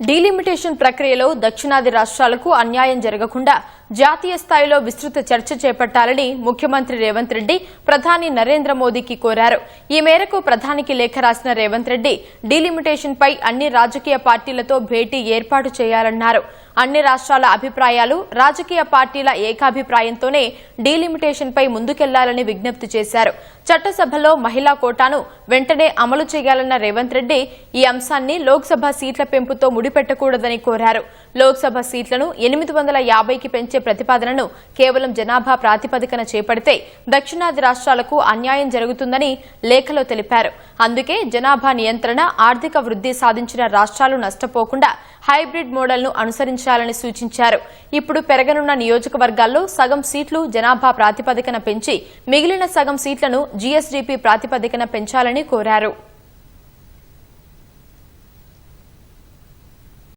Delimitation ప్రక్రియలో దక్షిణాది రాష్ట్రాలకు అన్యాయం జరగకుండా జాతీయ స్థాయిలో విస్తృత చర్చ చేపట్టాలని ముఖ్యమంత్రి రేవంత్ రెడ్డి ప్రధాని నరేంద్ర మోదీకి కోరారు. ఈ మేరకు ప్రధానికి లేఖ రాసిన రేవంత్ రెడ్డి డీలిమిటేషన్ పై అన్ని రాజకీయ పార్టీలతో భేటీ ఏర్పాటు చేయాలన్నారు. అన్ని రాష్ట్రాల అభిప్రాయాలు, రాజకీయ పార్టీల ఏకాభిప్రాయంతోనే డీలిమిటేషన్ పై ముందుకెళ్లాలని విజ్ఞప్తి చేశారు. చట్టసభలో మహిళా కోటాను వెంటనే అమలు చేయాలన్న రేవంత్ రెడ్డి ఈ అంశాన్ని లోక్సభ సీట్ల పెంపుతో ముడిపెట్టకూడదని కోరారు. లోక్సభ సీట్లను 850కి పెంచే ప్రతిపాదనను కేవలం జనాభా ప్రాతిపదికన చేపడితే దక్షిణాది రాష్ట్రాలకు అన్యాయం జరుగుతుందని లేఖలో తెలిపారు. అందుకే జనాభా నియంత్రణ, ఆర్థిక వృద్ధి సాధించిన రాష్ట్రాలు నష్టపోకుండా హైబ్రిడ్ మోడల్ను అనుసరించాలని సూచించారు. ఇప్పుడు పెరగనున్న నియోజకవర్గాల్లో సగం సీట్లు జనాభా ప్రాతిపదికన పెంచి మిగిలిన సగం సీట్లను జీఎస్డీపీ ప్రాతిపదికన పెంచాలని కోరారు.